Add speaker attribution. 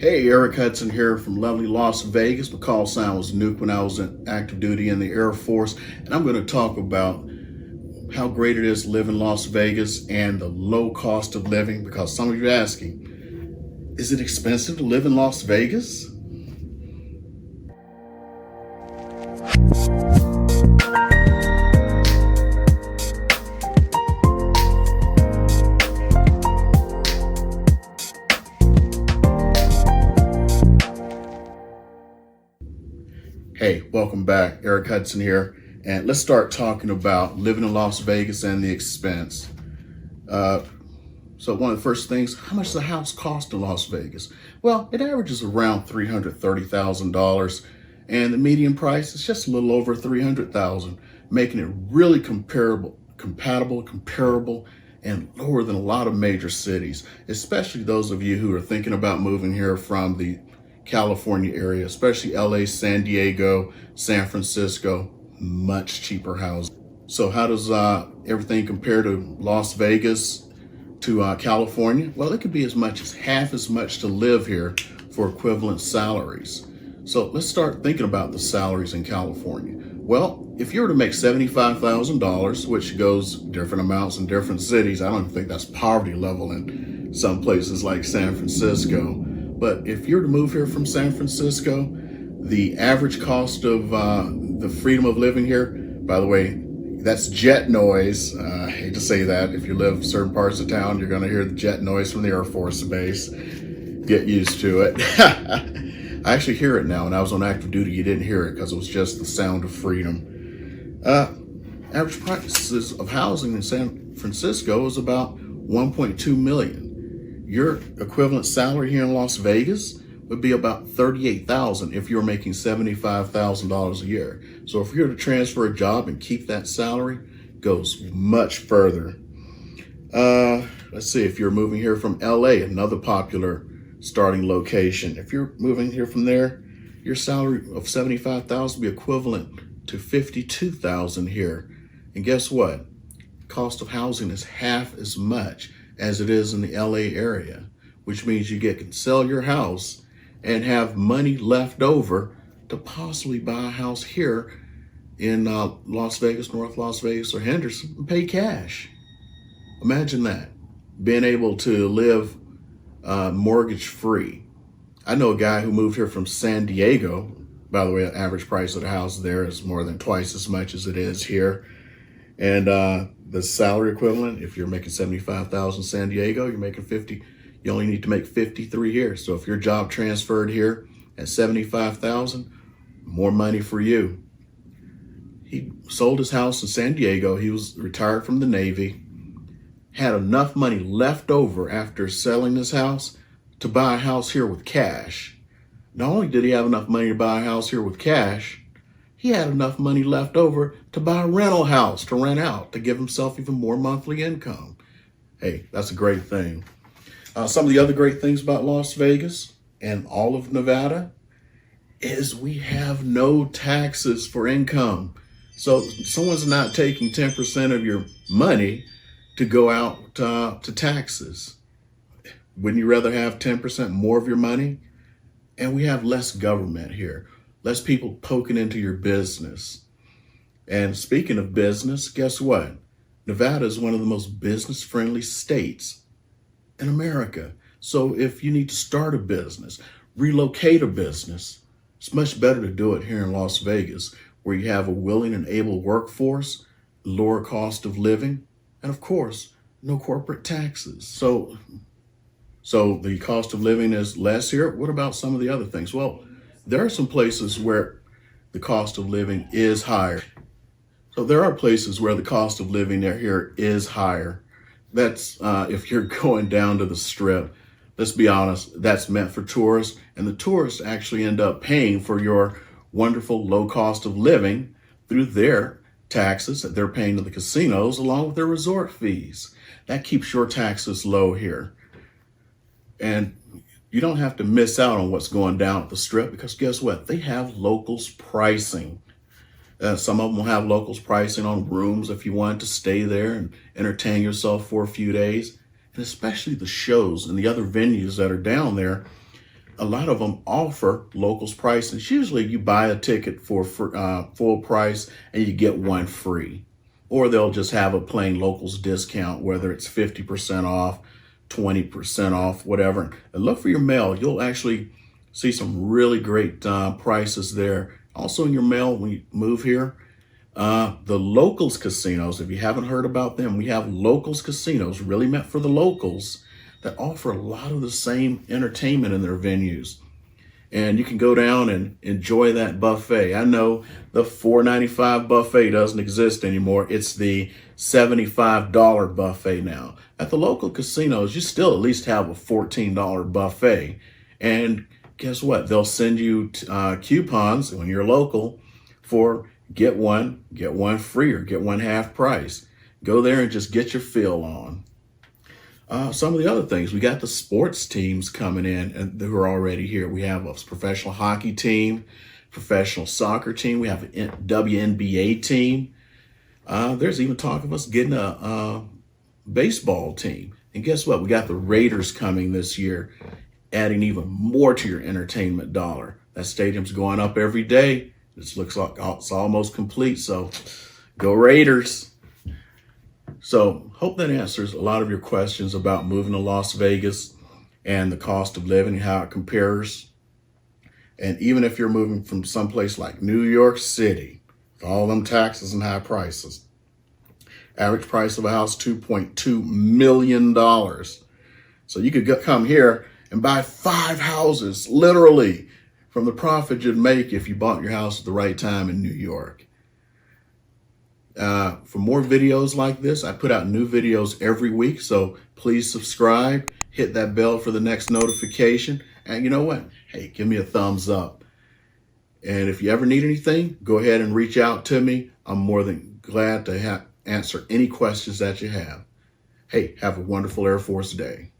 Speaker 1: Hey, Eric Hudson here from lovely Las Vegas. My call sign was Nuke when I was in active duty in the Air Force. And I'm going to talk about how great it is to live in Las Vegas and the low cost of living, because some of you are asking, is it expensive to live in Las Vegas? Hey, welcome back. Eric Hudson here. And let's start talking about living in Las Vegas and the expense. So one of the first things, how much does a house cost in Las Vegas? Well, it averages around $330,000, and the median price is just a little over $300,000, making it really comparable, and lower than a lot of major cities, especially those of you who are thinking about moving here from the California area, especially LA, San Diego, San Francisco, much cheaper housing. So how does everything compare to Las Vegas to California? Well, it could be as much as half as much to live here for equivalent salaries. So let's start thinking about the salaries in California. Well, if you were to make $75,000, which goes different amounts in different cities, I don't think that's poverty level in some places like San Francisco. But if you were to move here from San Francisco, the average cost of the freedom of living here, by the way, that's jet noise. I hate to say that. If you live in certain parts of town, you're going to hear the jet noise from the Air Force Base. Get used to it. I actually hear it now. When I was on active duty, you didn't hear it because it was just the sound of freedom. Average prices of housing in San Francisco is about $1.2 million. Your equivalent salary here in Las Vegas would be about $38,000 if you're making $75,000 a year. So if you're to transfer a job and keep that salary, it goes much further. Let's see, if you're moving here from LA, another popular starting location. If you're moving here from there, your salary of $75,000 would be equivalent to $52,000 here. And guess what? Cost of housing is half as much as it is in the LA area, which means you can sell your house and have money left over to possibly buy a house here in Las Vegas, North Las Vegas, or Henderson, and pay cash. Imagine that, being able to live mortgage free. I know a guy who moved here from San Diego. By the way, the average price of the house there is more than twice as much as it is here. And the salary equivalent, if you're making $75,000 in San Diego, you're making 50. You only need to make 53 here. So if your job transferred here at $75,000, more money for you. He sold his house in San Diego. He was retired from the Navy, had enough money left over after selling his house to buy a house here with cash. Not only did he have enough money to buy a house here with cash, he had enough money left over to buy a rental house to rent out to give himself even more monthly income. Hey, that's a great thing. Some of the other great things about Las Vegas and all of Nevada is we have no taxes for income. So someone's not taking 10% of your money to go out to taxes. Wouldn't you rather have 10% more of your money? And we have less government here, less people poking into your business. And speaking of business, guess what? Nevada is one of the most business-friendly states in America. So if you need to start a business, relocate a business, it's much better to do it here in Las Vegas, where you have a willing and able workforce, lower cost of living, and of course, no corporate taxes. So the cost of living is less here. What about some of the other things? Well, there are some places where the cost of living is higher. So there are places where the cost of living here is higher. That's if you're going down to the Strip. Let's be honest, that's meant for tourists, and the tourists actually end up paying for your wonderful low cost of living through their taxes that they're paying to the casinos along with their resort fees. That keeps your taxes low here. And you don't have to miss out on what's going down at the Strip, because guess what? They have locals pricing. Some of them will have locals pricing on rooms if you wanted to stay there and entertain yourself for a few days. And especially the shows and the other venues that are down there, a lot of them offer locals prices. Usually you buy a ticket for full price and you get one free. Or they'll just have a plain locals discount, whether it's 50% off, 20% off, whatever. And look for your mail. You'll actually see some really great prices there. Also in your mail when you move here, the locals casinos, if you haven't heard about them, we have locals casinos really meant for the locals that offer a lot of the same entertainment in their venues. And you can go down and enjoy that buffet. I know the $4.95 buffet doesn't exist anymore. It's the $75 buffet now. At the local casinos, you still at least have a $14 buffet. And guess what? They'll send you coupons when you're local for get one free or get one half price. Go there and just get your fill on. Some of the other things, we got the sports teams coming in and who are already here. We have a professional hockey team, professional soccer team. We have a WNBA team. There's even talk of us getting a baseball team. And guess what? We got the Raiders coming this year, adding even more to your entertainment dollar. That stadium's going up every day. This looks like it's almost complete. So go Raiders. So hope that answers a lot of your questions about moving to Las Vegas and the cost of living, how it compares. And even if you're moving from someplace like New York City, with all them taxes and high prices, average price of a house, $2.2 million. So you could come here and buy 5 houses, literally, from the profit you'd make if you bought your house at the right time in New York. For more videos like this, I put out new videos every week, so please subscribe, hit that bell for the next notification, and you know what? Hey, give me a thumbs up. And if you ever need anything, go ahead and reach out to me. I'm more than glad to answer any questions that you have. Hey, have a wonderful Air Force Day.